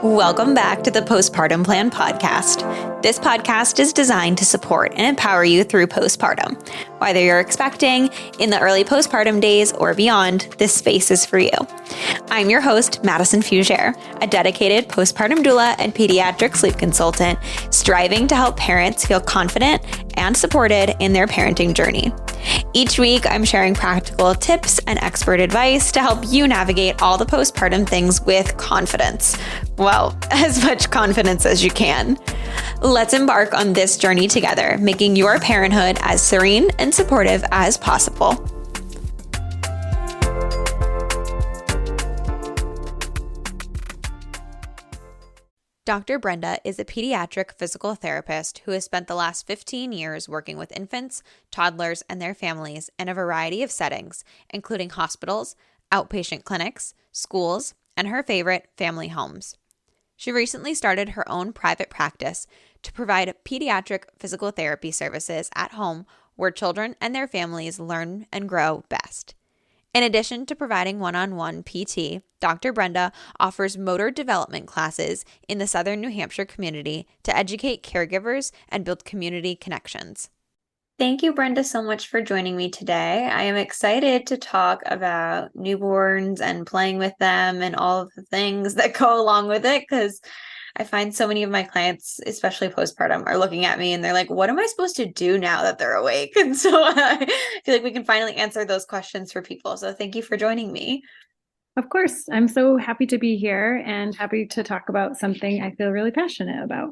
Welcome back to the Postpartum Plan podcast. This podcast is designed to support and empower you through postpartum. Whether you're expecting, in the early postpartum days, or beyond, this space is for you. I'm your host, Madison Fugere, a dedicated postpartum doula and pediatric sleep consultant, striving to help parents feel confident and supported in their parenting journey. Each week, I'm sharing practical tips and expert advice to help you navigate all the postpartum things with confidence. Well, as much confidence as you can. Let's embark on this journey together, making your parenthood as serene and supportive as possible. Dr. Brenda is a pediatric physical therapist who has spent the last 15 years working with infants, toddlers, and their families in a variety of settings, including hospitals, outpatient clinics, schools, and her favorite, family homes. She recently started her own private practice to provide pediatric physical therapy services at home where children and their families learn and grow best. In addition to providing one-on-one PT, Dr. Brenda offers motor development classes in the Southern New Hampshire community to educate caregivers and build community connections. Thank you, Brenda, so much for joining me today. I am excited to talk about newborns and playing with them and all of the things that go along with it, because I find so many of my clients, especially postpartum, are looking at me and they're like, what am I supposed to do now that they're awake? And so I feel like we can finally answer those questions for people. So thank you for joining me. Of course. I'm so happy to be here and happy to talk about something I feel really passionate about.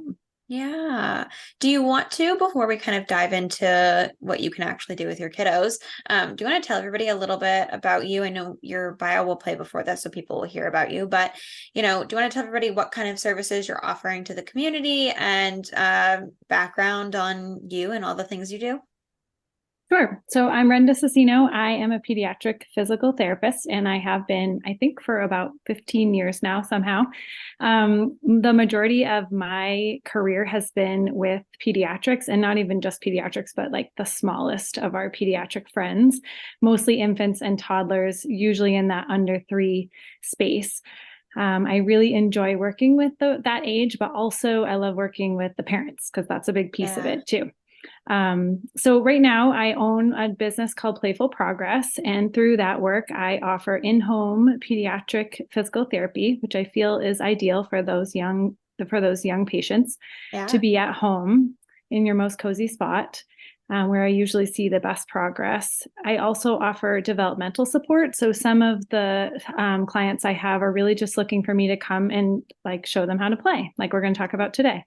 Yeah. Do you want to, before we kind of dive into what you can actually do with your kiddos, do you want to tell everybody a little bit about you? I know your bio will play before this, so people will hear about you, but, do you want to tell everybody what kind of services you're offering to the community and background on you and all the things you do? Sure. So I'm Brenda Sacino. I am a pediatric physical therapist, and I have been, I think, for about 15 years now somehow. The majority of my career has been with pediatrics, and not even just pediatrics, but like the smallest of our pediatric friends, mostly infants and toddlers, usually in that under 3 space. I really enjoy working with that age, but also I love working with the parents because that's a big piece of it too. So right now I own a business called Playful Progress, and through that work, I offer in-home pediatric physical therapy, which I feel is ideal for those young patients to be at home in your most cozy spot, where I usually see the best progress. I also offer developmental support. So some of the clients I have are really just looking for me to come and show them how to play, like we're going to talk about today.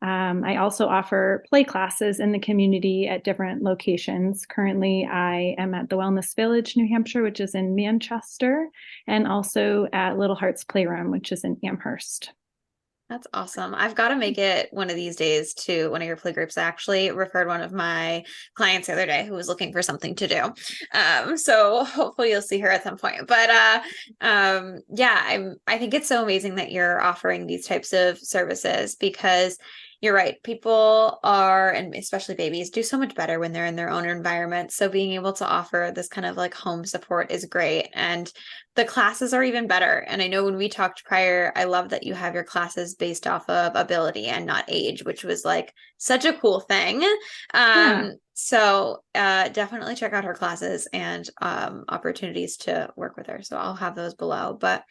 I also offer PlayClasses in the community at different locations. Currently, I am at the Wellness Village, New Hampshire, which is in Manchester, and also at Little Hearts Playroom, which is in Amherst. That's awesome. I've got to make it one of these days to one of your play groups. I actually referred one of my clients the other day who was looking for something to do. So hopefully you'll see her at some point. But I think it's so amazing that you're offering these types of services, because you're right. People are, and especially babies, do so much better when they're in their own environment. So being able to offer this kind of home support is great. And the classes are even better. And I know when we talked prior, I love that you have your classes based off of ability and not age, which was such a cool thing. So definitely check out her classes and opportunities to work with her. So I'll have those below. But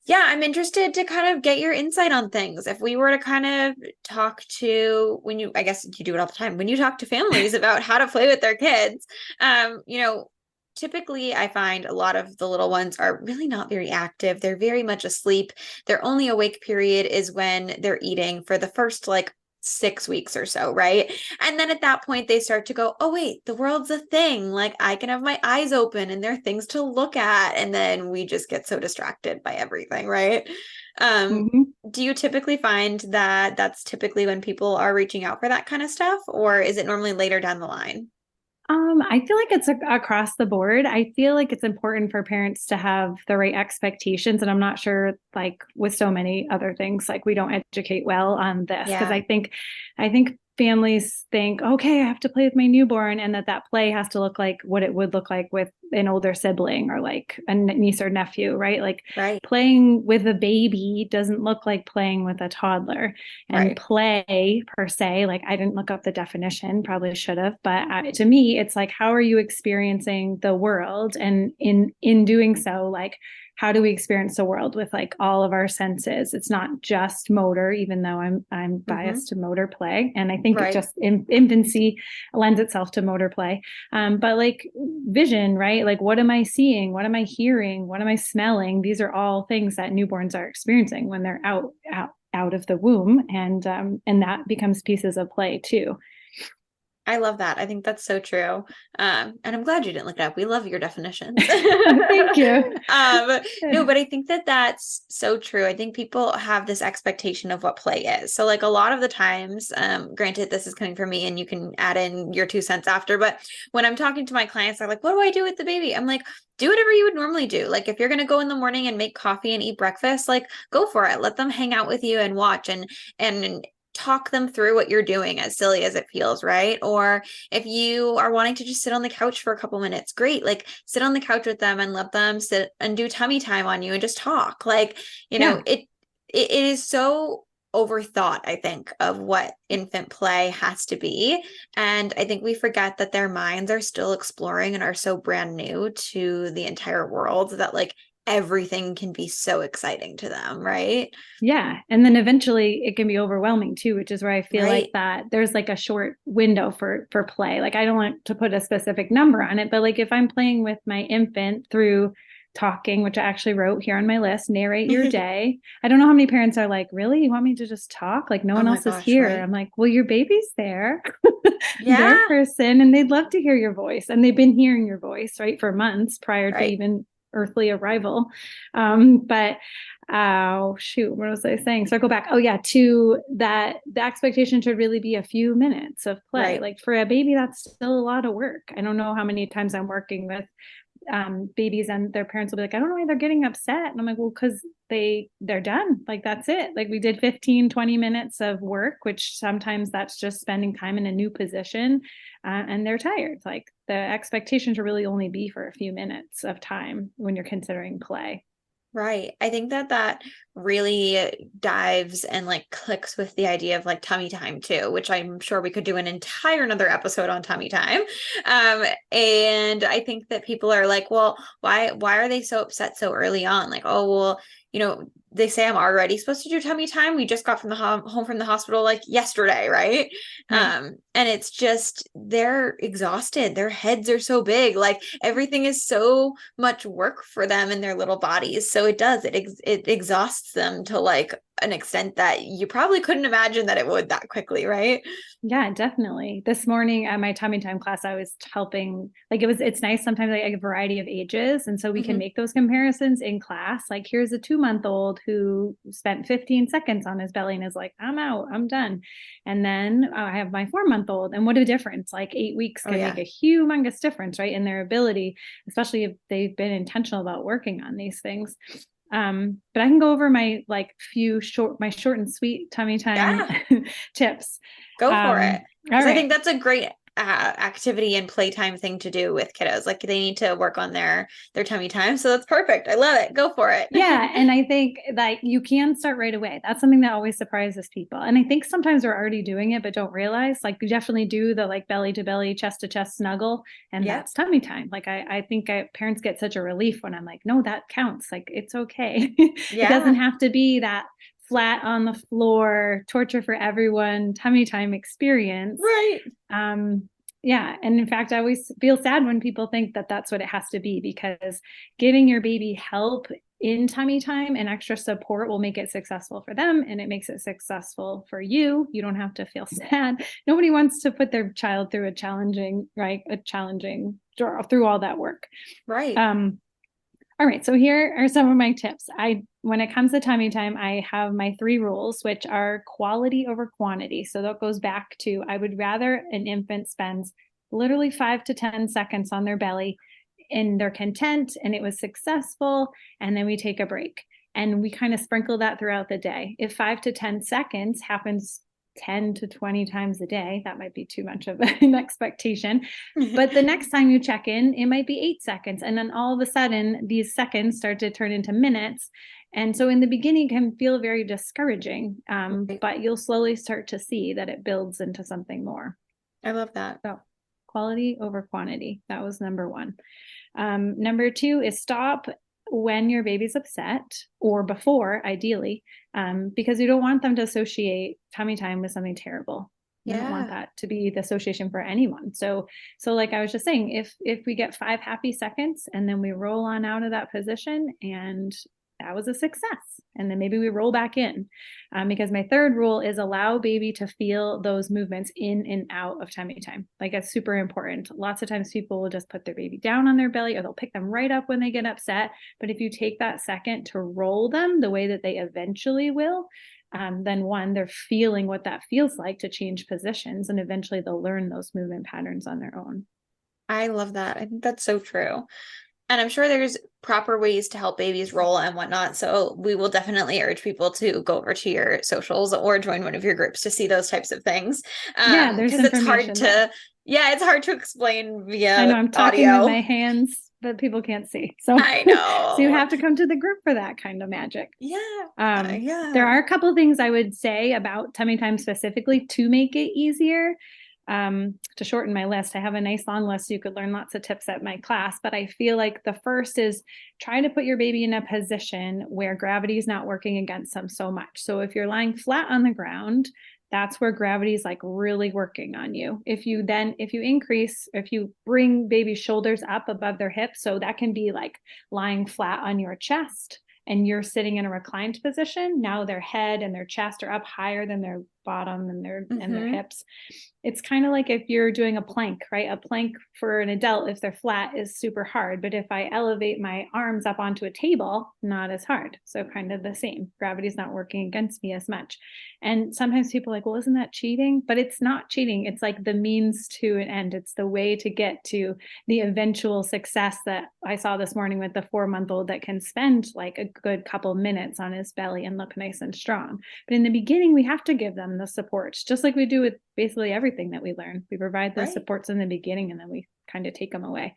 yeah, I'm interested to kind of get your insight on things. If we were to kind of talk to, I guess you do it all the time, when you talk to families about how to play with their kids, typically I find a lot of the little ones are really not very active. They're very much asleep. Their only awake period is when they're eating for the first 6 weeks or so, right? And then at that point, they start to go, oh, wait, the world's a thing. I can have my eyes open and there are things to look at. And then we just get so distracted by everything, right? Do you typically find that that's typically when people are reaching out for that kind of stuff? Or is it normally later down the line? I feel like it's across the board. I feel like it's important for parents to have the right expectations. And I'm not sure, with so many other things, we don't educate well on this, because I think families think, okay, I have to play with my newborn, and that play has to look like what it would look like with an older sibling or like a niece or nephew, right? Like Right. playing with a baby doesn't look like playing with a toddler. And Right. play per se, like I didn't look up the definition, probably should have, but to me, it's like, how are you experiencing the world? And in doing so, like, how do we experience the world with like all of our senses? It's not just motor, even though I'm biased to motor play, and I think it Right. just infancy lends itself to motor play. But like vision, right? Like, what am I seeing? What am I hearing? What am I smelling? These are all things that newborns are experiencing when they're out of the womb, and that becomes pieces of play too. I love that. I think that's so true. And I'm glad you didn't look it up. We love your definitions. Thank you. No, but I think that that's so true. I think people have this expectation of what play is. So like a lot of the times, granted, this is coming from me and you can add in your 2 cents after, but when I'm talking to my clients, they're like, what do I do with the baby? I'm like, do whatever you would normally do. Like if you're going to go in the morning and make coffee and eat breakfast, like go for it. Let them hang out with you and watch and talk them through what you're doing, as silly as it feels, right? Or if you are wanting to just sit on the couch for a couple minutes, great. Like sit on the couch with them and let them sit and do tummy time on you and just talk. Like, it is so overthought, I think, of what infant play has to be. And I think we forget that their minds are still exploring and are so brand new to the entire world that like everything can be so exciting to them, right? Yeah. And then eventually it can be overwhelming too, which is where I feel Right. like that there's like a short window for play. Like I don't want to put a specific number on it, but like if I'm playing with my infant through talking, which I actually wrote here on my list, narrate your day. I don't know how many parents are like, really? You want me to just talk? Like no Oh one my else is gosh, here. right? I'm like, well, your baby's there. They're Yeah, a person and they'd love to hear your voice. And they've been hearing your voice, right, for months prior to right. even earthly arrival. But oh shoot, what was I saying? Circle back. Oh yeah, to that the expectation should really be a few minutes of play. Right. Like for a baby, that's still a lot of work. I don't know how many times I'm working with babies and their parents will be like, I don't know why they're getting upset. And I'm like, well, because they're done. Like that's it. Like we did 15-20 minutes of work, which sometimes that's just spending time in a new position, and they're tired. Like the expectation should really only be for a few minutes of time when you're considering play. Right. I think that that really dives and like clicks with the idea of like tummy time too, which I'm sure we could do an entire another episode on tummy time. And I think that people are like, well, why are they so upset so early on? Like, oh, well, they say I'm already supposed to do tummy time. We just got from the home from the hospital like yesterday, right? Right. And it's just they're exhausted. Their heads are so big. Like everything is so much work for them in their little bodies. So it exhausts them to like an extent that you probably couldn't imagine that it would that quickly, right? Yeah, definitely. This morning at my tummy time class, I was helping, like it's nice sometimes like a variety of ages. And so we can Mm-hmm. make those comparisons in class. Like here's a 2-month-old who spent 15 seconds on his belly and is like, I'm out, I'm done. And then I have my 4-month-old, and what a difference. Like 8 weeks Oh can make yeah. a humongous difference, right? In their ability, especially if they've been intentional about working on these things. But I can go over my like my short and sweet tummy time Yeah. tips. Go for it. All Because I right. think that's a great activity and playtime thing to do with kiddos. Like they need to work on their tummy time. So that's perfect. I love it. Go for it. Yeah. And I think that you can start right away. That's something that always surprises people. And I think sometimes we're already doing it, but don't realize like you definitely do the like belly to belly, chest to chest snuggle. And Yeah. that's tummy time. Like I think parents get such a relief when I'm like, no, that counts. Like it's okay. It doesn't Yeah. have to be that flat on the floor, torture for everyone, tummy time experience. Right. Yeah. And in fact, I always feel sad when people think that that's what it has to be, because giving your baby help in tummy time and extra support will make it successful for them, and it makes it successful for you. You don't have to feel sad. Nobody wants to put their child through a challenging through all that work. Right. All right, so here are some of my tips. When it comes to tummy time, I have my 3 rules, which are quality over quantity. So that goes back to, I would rather an infant spends literally 5 to 10 seconds on their belly and they're content and it was successful, and then we take a break. And we kind of sprinkle that throughout the day. If 5 to 10 seconds happens 10 to 20 times a day. That might be too much of an expectation. But the next time you check in, it might be 8 seconds. And then all of a sudden, these seconds start to turn into minutes. And so in the beginning, it can feel very discouraging, but you'll slowly start to see that it builds into something more. I love that. So quality over quantity. That was number one. Number two is stop when your baby's upset, or before, ideally, because you don't want them to associate tummy time with something terrible. You don't want that to be the association for anyone. So like I was just saying, if we get 5 happy seconds and then we roll on out of that position and that was a success, and then maybe we roll back in, because my third rule is allow baby to feel those movements in and out of tummy time. Like, it's super important. Lots of times people will just put their baby down on their belly, or they'll pick them right up when they get upset. But if you take that second to roll them the way that they eventually will, then one, they're feeling what that feels like to change positions, and eventually they'll learn those movement patterns on their own. I love that. I think that's so true. And I'm sure there's proper ways to help babies roll and whatnot. So we will definitely urge people to go over to your socials or join one of your groups to see those types of things. Yeah, there's because it's hard information to, it's hard to explain via I know I'm talking audio. with my hands, but people can't see. So I know. So you have to come to the group for that kind of magic. Yeah. There are a couple of things I would say about tummy time specifically to make it easier. To shorten my list, I have a nice long list. So you could learn lots of tips at my class, but I feel like the first is try to put your baby in a position where gravity is not working against them so much. So if you're lying flat on the ground, that's where gravity is like really working on you. If you bring baby's shoulders up above their hips, so that can be like lying flat on your chest and you're sitting in a reclined position. Now their head and their chest are up higher than their bottom and their hips. It's kind of like if you're doing a plank, right? A plank for an adult, if they're flat, is super hard. But if I elevate my arms up onto a table, not as hard. So kind of the same. Gravity's not working against me as much. And sometimes people are like, well, isn't that cheating? But it's not cheating. It's like the means to an end. It's the way to get to the eventual success that I saw this morning with the 4-month-old that can spend like a good couple minutes on his belly and look nice and strong. But in the beginning, we have to give them the supports, just like we do with basically everything that we learn. We provide the supports in the beginning and then we kind of take them away.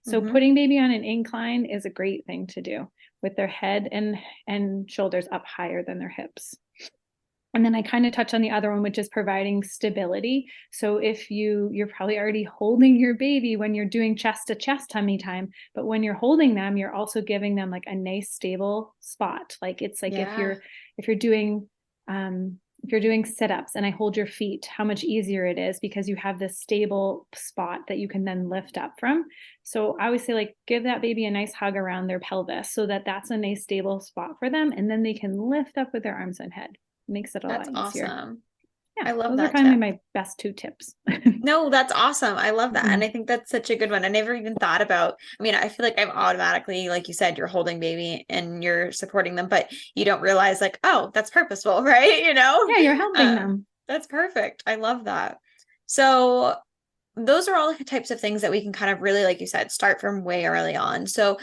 So putting baby on an incline is a great thing to do with their head and shoulders up higher than their hips. And then I kind of touch on the other one, which is providing stability. So if you're probably already holding your baby when you're doing chest to chest tummy time, but when you're holding them, you're also giving them like a nice stable spot. Like it's like if you're doing sit-ups and I hold your feet, how much easier it is because you have this stable spot that you can then lift up from. So I always say, like, give that baby a nice hug around their pelvis so that that's a nice stable spot for them. And then they can lift up with their arms and head. It makes it a lot easier. Awesome. Yeah, I love those that. are kind of my best 2 tips. No, that's awesome. I love that. And I think that's such a good one. I never even thought about, I feel like I'm automatically, like you said, you're holding baby and you're supporting them, but you don't realize like, oh, that's purposeful, right? Yeah, you're helping them. That's perfect. I love that. So those are all the types of things that we can kind of really, like you said, start from way early on. So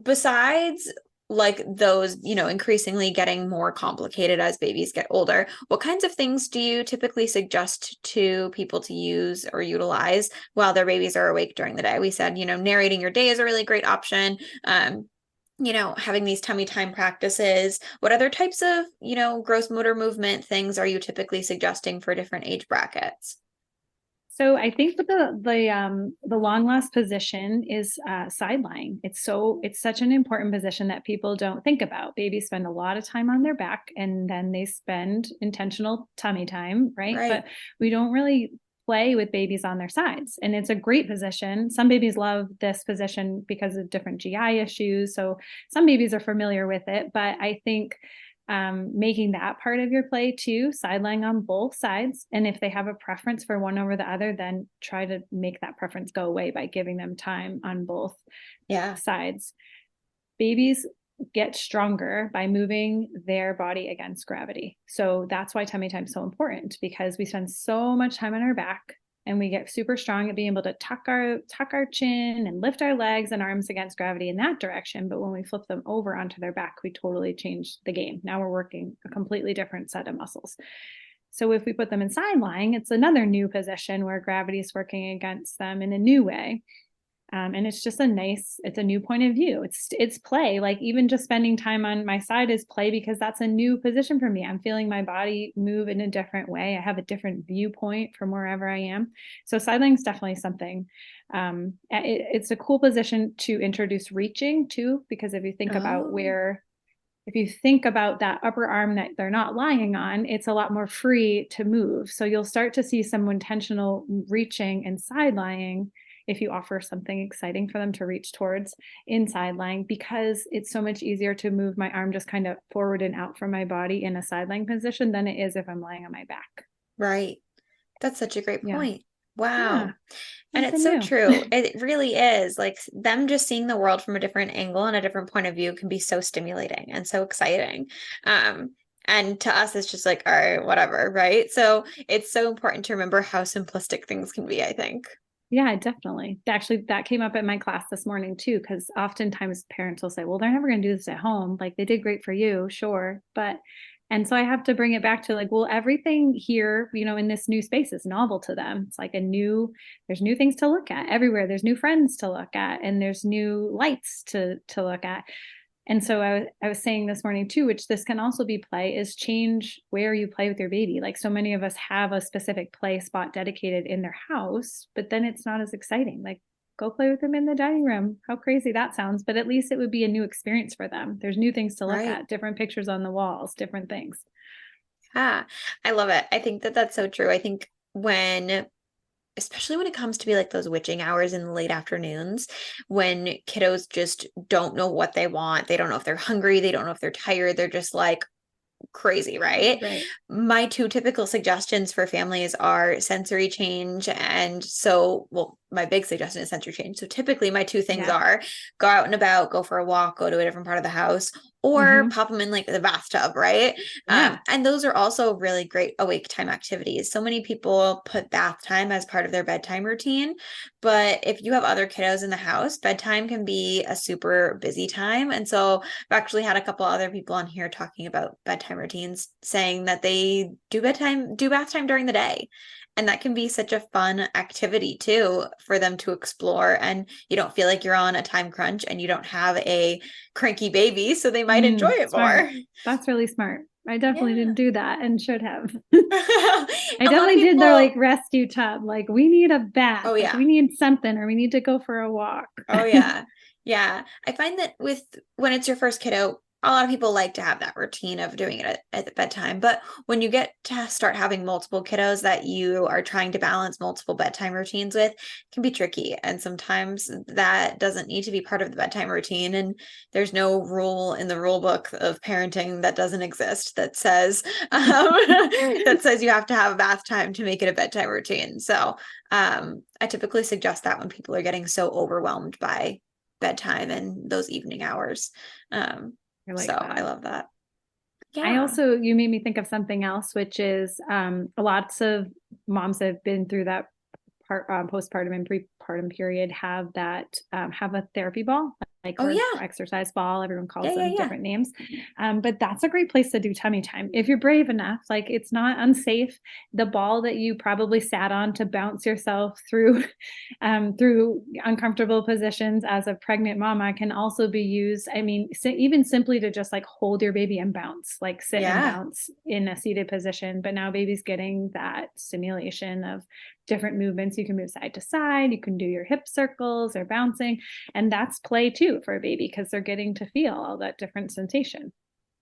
besides like those, increasingly getting more complicated as babies get older, what kinds of things do you typically suggest to people to use or utilize while their babies are awake during the day? We said, narrating your day is a really great option. Having these tummy time practices. What other types of, gross motor movement things are you typically suggesting for different age brackets? So I think that the long last position is side lying. It's such an important position that people don't think about. Babies spend a lot of time on their back and then they spend intentional tummy time, right? But we don't really play with babies on their sides. And it's a great position. Some babies love this position because of different GI issues. So some babies are familiar with it, but I think making that part of your play too, side lying on both sides. And if they have a preference for one over the other, then try to make that preference go away by giving them time on both sides. Babies get stronger by moving their body against gravity. So that's why tummy time is so important, because we spend so much time on our back and we get super strong at being able to tuck our chin and lift our legs and arms against gravity in that direction. But when we flip them over onto their back, we totally change the game. Now we're working a completely different set of muscles. So if we put them in side lying, it's another new position where gravity is working against them in a new way. And it's just it's a new point of view. It's play. Like even just spending time on my side is play because that's a new position for me. I'm feeling my body move in a different way. I have a different viewpoint from wherever I am. So side lying is definitely something. It's a cool position to introduce reaching too, because if you think about that upper arm that they're not lying on, it's a lot more free to move. So you'll start to see some intentional reaching and side lying if you offer something exciting for them to reach towards in side lying, because it's so much easier to move my arm just kind of forward and out from my body in a side lying position than it is if I'm lying on my back. Right. That's such a great point. Yeah. Wow. And it's so true. It really is. Like them just seeing the world from a different angle and a different point of view can be so stimulating and so exciting. And to us, it's just like, all right, whatever, right? So it's so important to remember how simplistic things can be, I think. Yeah, definitely. Actually, that came up at my class this morning too, because oftentimes parents will say, well, they're never going to do this at home. Like they did great for you, sure. And so I have to bring it back to like, well, everything here, in this new space is novel to them. It's like there's new things to look at everywhere. There's new friends to look at, and there's new lights to look at. And so I was saying this morning too, which this can also be play, is change where you play with your baby. Like so many of us have a specific play spot dedicated in their house, but then it's not as exciting. Like go play with them in the dining room. How crazy that sounds, but at least it would be a new experience for them. There's new things to look at, different pictures on the walls, different things. Yeah, I love it. I think that that's so true. I think especially when it comes to be like those witching hours in the late afternoons, when kiddos just don't know what they want. They don't know if they're hungry. They don't know if they're tired. They're just like crazy, right? My two typical suggestions for families are sensory change. And my big suggestion is sensory change. So typically my two things are go out and about, go for a walk, go to a different part of the house, or pop them in like the bathtub, right? And those are also really great awake time activities. So many people put bath time as part of their bedtime routine, but if you have other kiddos in the house, bedtime can be a super busy time. And so I've actually had a couple other people on here talking about bedtime routines, saying that they do bath time during the day. And that can be such a fun activity too for them to explore. And you don't feel like you're on a time crunch and you don't have a cranky baby, so they might enjoy it more. That's really smart. I definitely didn't do that and should have. I definitely did their like rescue tub. Like we need a bath. Oh yeah. Like, we need something, or we need to go for a walk. Oh yeah. Yeah. I find that when it's your first kiddo, a lot of people like to have that routine of doing it at bedtime. But when you get to start having multiple kiddos that you are trying to balance multiple bedtime routines with, it can be tricky. And sometimes that doesn't need to be part of the bedtime routine. And there's no rule in the rule book of parenting that doesn't exist that says you have to have a bath time to make it a bedtime routine. So I typically suggest that when people are getting so overwhelmed by bedtime and those evening hours. I love that. Yeah. You made me think of something else, which is lots of moms that have been through that postpartum and prepartum period have a therapy ball, like exercise ball. Everyone calls them different names. But that's a great place to do tummy time. If you're brave enough, like it's not unsafe. The ball that you probably sat on to bounce yourself through uncomfortable positions as a pregnant mama can also be used. I mean, even simply to just like hold your baby and bounce, like sit and bounce in a seated position. But now baby's getting that stimulation of different movements. You can move side to side. You can do your hip circles or bouncing. And that's play too for a baby because they're getting to feel all that different sensation.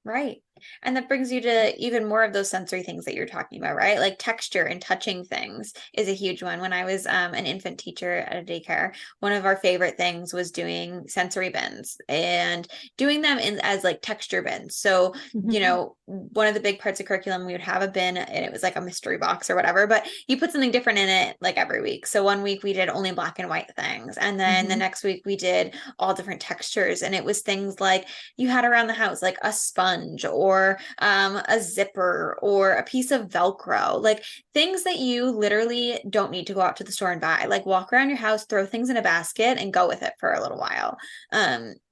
Right. And that brings you to even more of those sensory things that you're talking about, right? Like texture and touching things is a huge one. When I was an infant teacher at a daycare, one of our favorite things was doing sensory bins and doing them as like texture bins. So, one of the big parts of curriculum, we would have a bin and it was like a mystery box or whatever, but you put something different in it like every week. So one week we did only black and white things. And then the next week we did all different textures. And it was things like you had around the house, like a sponge or or a zipper or a piece of Velcro, like things that you literally don't need to go out to the store and buy. Like walk around your house, throw things in a basket and go with it for a little while.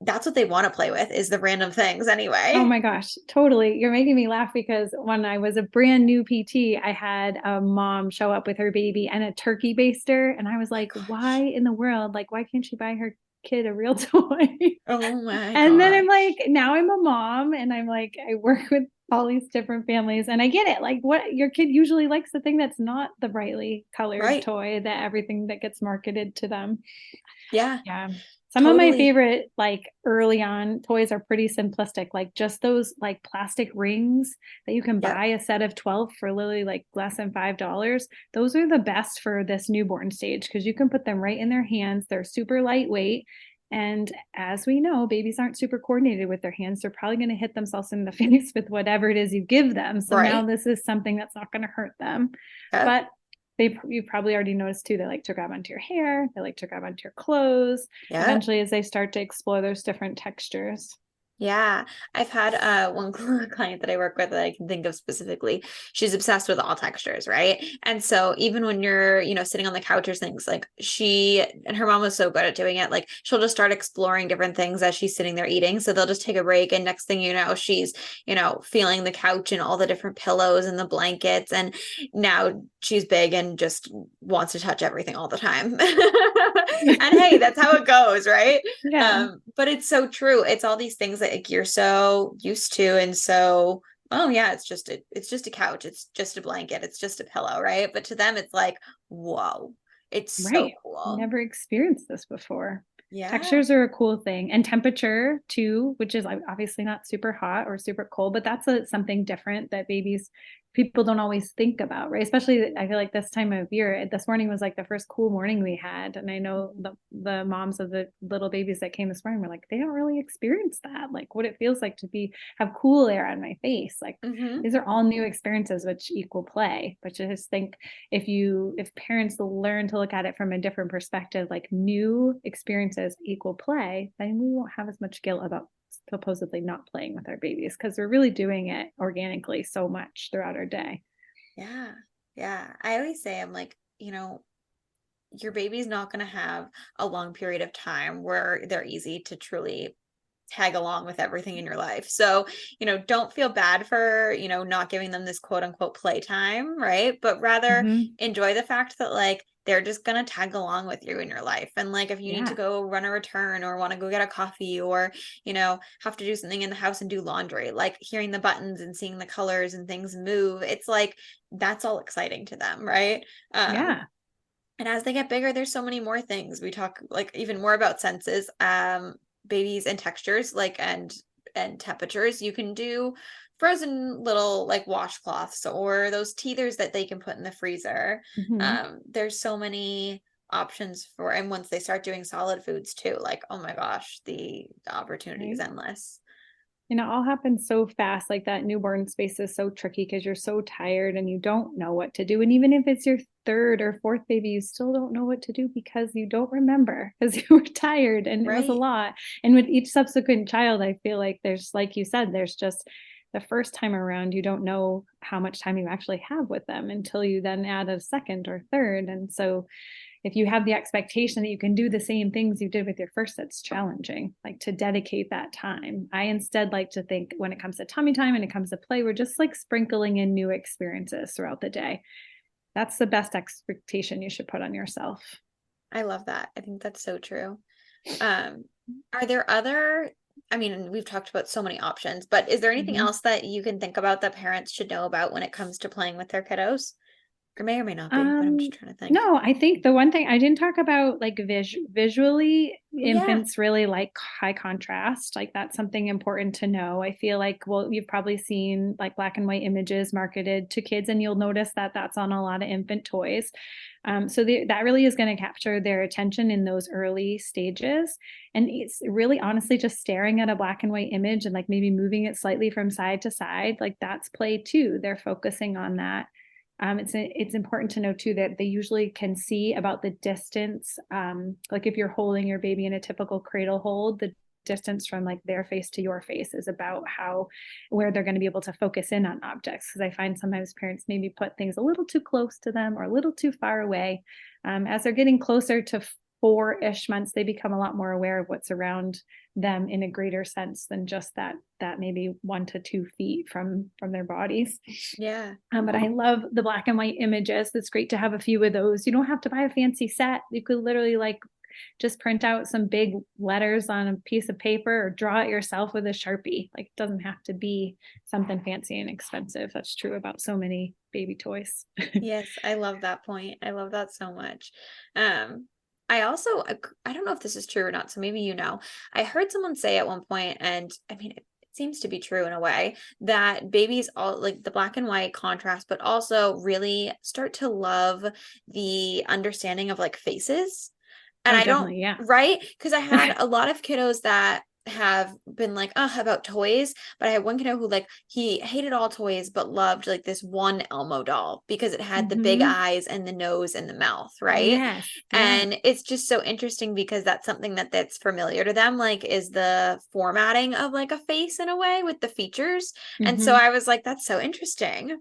That's what they want to play with, is the random things Oh anyway. my gosh, totally. You're making me laugh because when I was a brand new PT, I had a mom show up with her baby and a turkey baster. And I was like, why Gosh. in the world? Like, why can't she buy her kid a real toy? Oh my And then I'm gosh. like, now I'm a mom and I'm like, I work with all these different families and I get it. Like, what your kid usually likes the thing that's not the brightly colored Right. toy that everything that gets marketed to them. Yeah, Yeah. Some of my totally. favorite, like early on toys are pretty simplistic, like just those like plastic rings that you can Yep. buy a set of 12 for literally like less than $5. Those are the best for this newborn stage because you can put them right in their hands. They're super lightweight. And as we know, babies aren't super coordinated with their hands. They're probably going to hit themselves in the face with whatever it is you give them. So now Right. this is something that's not going to hurt them. Yep. But you probably already noticed too, they like to grab onto your hair, they like to grab onto your clothes, Yep. eventually as they start to explore those different textures. Yeah, I've had one client that I work with that I can think of specifically. She's obsessed with all textures, right? And so even when you're, sitting on the couch or things, like she and her mom was so good at doing it, like she'll just start exploring different things as she's sitting there eating. So they'll just take a break, and next thing you know, she's, feeling the couch and all the different pillows and the blankets. And now she's big and just wants to touch everything all the time. And hey, that's how it goes, right? Yeah. But it's so true. It's all these things that like, you're so used to, and so oh yeah, it's just a couch, it's just a blanket, it's just a pillow, right? But to them, it's like, whoa, it's so Right. cool. Never experienced this before. Yeah, Textures are a cool thing. And temperature too, which is obviously not super hot or super cold, but that's something different that people don't always think about, right? Especially I feel like this time of year. This morning was like the first cool morning we had. And I know the moms of the little babies that came this morning were like, they don't really experience that. Like what it feels like to have cool air on my face. Like mm-hmm. these are all new experiences which equal play. But I just think if parents learn to look at it from a different perspective, like new experiences equal play, then we won't have as much guilt about supposedly not playing with our babies because we're really doing it organically so much throughout our day. Yeah, yeah, I always say, I'm like, your baby's not going to have a long period of time where they're easy to truly tag along with everything in your life. So, don't feel bad for, not giving them this quote unquote playtime, right? But rather Mm-hmm. enjoy the fact that like they're just going to tag along with you in your life. And like if you need to Yeah. go run a return or want to go get a coffee or, have to do something in the house and do laundry, like hearing the buttons and seeing the colors and things move, it's like that's all exciting to them, right? Yeah. And as they get bigger, there's so many more things. We talk like even more about senses, babies and textures, like and temperatures. You can do frozen little like washcloths or those teethers that they can put in the freezer. Mm-hmm. There's so many options for, and once they start doing solid foods too, like oh my gosh, the opportunity is Right. endless. It all happens so fast. Like that newborn space is so tricky because you're so tired and you don't know what to do. And even if it's your third or fourth baby, you still don't know what to do because you don't remember because you were tired and it was a Right. lot. And with each subsequent child, I feel like there's, like you said, there's just the first time around, you don't know how much time you actually have with them until you then add a second or third. And so if you have the expectation that you can do the same things you did with your first, that's challenging, like to dedicate that time. I instead like to think when it comes to tummy time and it comes to play, we're just like sprinkling in new experiences throughout the day. That's the best expectation you should put on yourself. I love that. I think that's so true. Um, are there other, I mean, we've talked about so many options, but is there anything Mm-hmm. else that you can think about that parents should know about when it comes to playing with their kiddos? Or may not be, but I'm just trying to think. No, I think the one thing I didn't talk about, like visually, Yeah. infants really like high contrast. Like that's something important to know. I feel like, well, you've probably seen like black and white images marketed to kids, and you'll notice that that's on a lot of infant toys. That really is going to capture their attention in those early stages. And it's really honestly just staring at a black and white image and like maybe moving it slightly from side to side. Like that's play too. They're focusing on that. It's important to know too that they usually can see about the distance. Like if you're holding your baby in a typical cradle hold, the distance from like their face to your face is about where they're going to be able to focus in on objects. Because I find sometimes parents maybe put things a little too close to them or a little too far away. As they're getting closer to 4-ish months, they become a lot more aware of what's around them in a greater sense than just that maybe 1 to 2 feet from their bodies. Yeah. But I love the black and white images. It's great to have a few of those. You don't have to buy a fancy set. You could literally like just print out some big letters on a piece of paper or draw it yourself with a Sharpie. Like, it doesn't have to be something fancy and expensive. That's true about so many baby toys. Yes, I love that point. I love that so much. I also, I don't know if this is true or not, so maybe I heard someone say at one point, and I mean, it seems to be true in a way, that babies all like the black and white contrast, but also really start to love the understanding of like faces. And I don't, Definitely, yeah. right? Because I had a lot of kiddos that have been like, about toys, but I had one kiddo who like, he hated all toys, but loved like this one Elmo doll because it had the big eyes and the nose and the mouth, right? Yes. Yeah. And it's just so interesting because that's something that's familiar to them, like is the formatting of like a face in a way with the features. And so I was like, that's so interesting.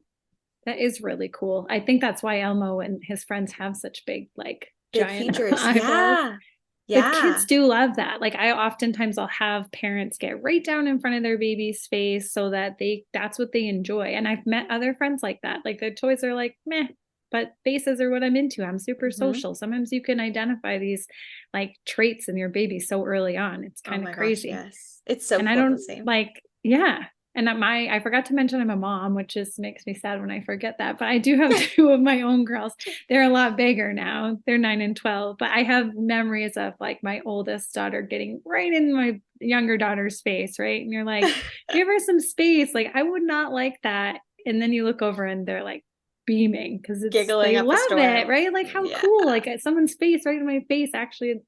That is really cool. I think that's why Elmo and his friends have such big, like Big giant features. eyeballs. Yeah. But kids do love that. Like I'll have parents get right down in front of their baby's face so that that's what they enjoy. And I've met other friends like that. Like their toys are like, meh, but faces are what I'm into. I'm super social. Sometimes you can identify these like traits in your baby so early on. It's kind of crazy. Gosh, yes. It's so And cool I don't to see. like, yeah. And I forgot to mention I'm a mom, which just makes me sad when I forget that. But I do have 2 of my own girls. They're a lot bigger now. They're 9 and 12. But I have memories of like my oldest daughter getting right in my younger daughter's face, right? And you're like, give her some space. Like, I would not like that. And then you look over and they're like beaming because Giggling they up a love storm. it, right? Like, how cool. Like someone's face right in my face. Actually,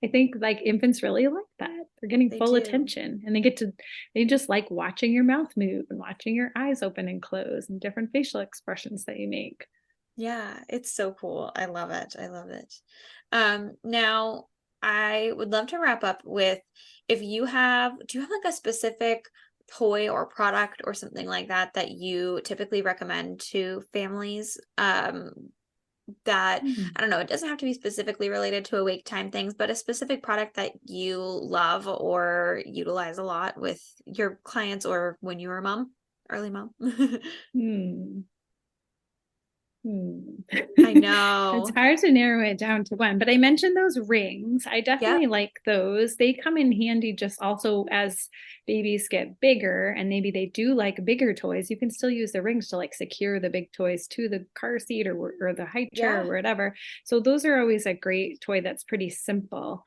I think like infants really like that. They're getting full attention and they just like watching your mouth move and watching your eyes open and close and different facial expressions that you make. Yeah, it's so cool. I love it. I love it. Now I would love to wrap up with do you have like a specific toy or product or something like that you typically recommend to families? That I don't know, it doesn't have to be specifically related to awake time things, but a specific product that you love or utilize a lot with your clients or when you were a mom, early mom. I know. It's hard to narrow it down to one, but I mentioned those rings. I definitely like those. They come in handy just also as babies get bigger and maybe they do like bigger toys. You can still use the rings to like secure the big toys to the car seat or the high chair or whatever. So those are always a great toy that's pretty simple.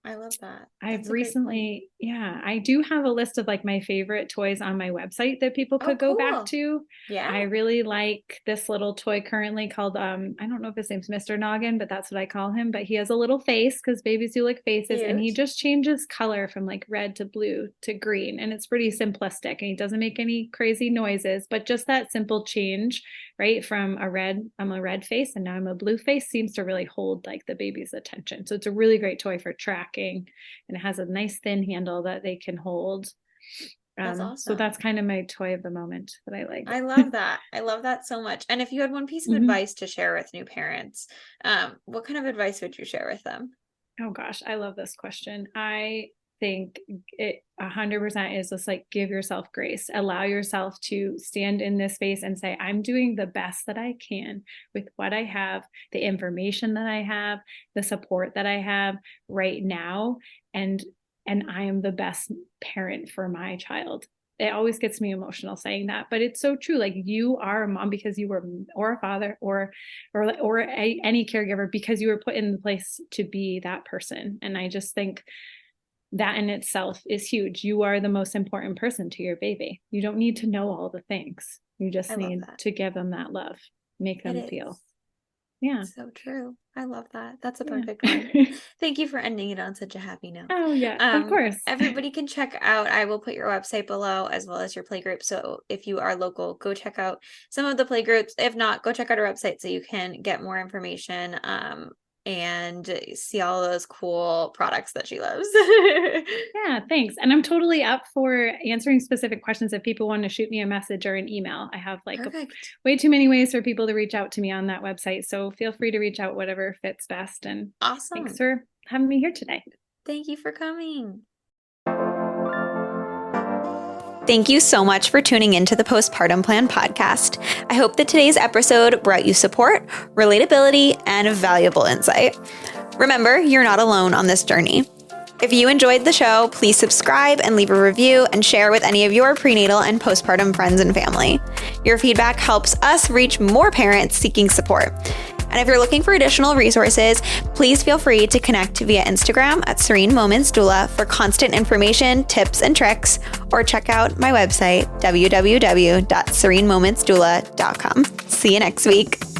I love that. I've recently, I do have a list of like my favorite toys on my website that people could go back to. Yeah. I really like this little toy currently called, I don't know if his name's Mr. Noggin, but that's what I call him. But he has a little face because babies do like faces. And he just changes color from like red to blue to green. And it's pretty simplistic and he doesn't make any crazy noises, but just that simple change, right? From I'm a red face and now I'm a blue face seems to really hold like the baby's attention. So it's a really great toy for tracking. And it has a nice thin handle that they can hold. That's awesome. So that's kind of my toy of the moment that I like. I love that. I love that so much. And if you had one piece of advice to share with new parents, what kind of advice would you share with them? Oh gosh, I love this question. I think it 100% is just like give yourself grace, allow yourself to stand in this space and say, I'm doing the best that I can with what I have, the information that I have, the support that I have right now. And I am the best parent for my child. It always gets me emotional saying that, but it's so true. Like you are a mom because you were, or a father, or any caregiver because you were put in the place to be that person. And I just think that in itself is huge. You are the most important person to your baby. You don't need to know all the things. You just need to give them that love, make them feel. Yeah. So true. I love that. That's a perfect one. Thank you for ending it on such a happy note. Oh yeah, of course. Everybody can check out, I will put your website below as well as your playgroup. So if you are local, go check out some of the playgroups. If not, go check out our website so you can get more information and see all those cool products that she loves. Yeah, thanks. And I'm totally up for answering specific questions if people want to shoot me a message or an email. I have way too many ways for people to reach out to me on that website. So feel free to reach out whatever fits best. And awesome. Thanks for having me here today. Thank you for coming. Thank you so much for tuning into the Postpartum Plan podcast. I hope that today's episode brought you support, relatability, and valuable insight. Remember, you're not alone on this journey. If you enjoyed the show, please subscribe and leave a review and share with any of your prenatal and postpartum friends and family. Your feedback helps us reach more parents seeking support. And if you're looking for additional resources, please feel free to connect via Instagram at Serene Moments Doula for constant information, tips, and tricks, or check out my website, www.serenemomentsdoula.com. See you next week.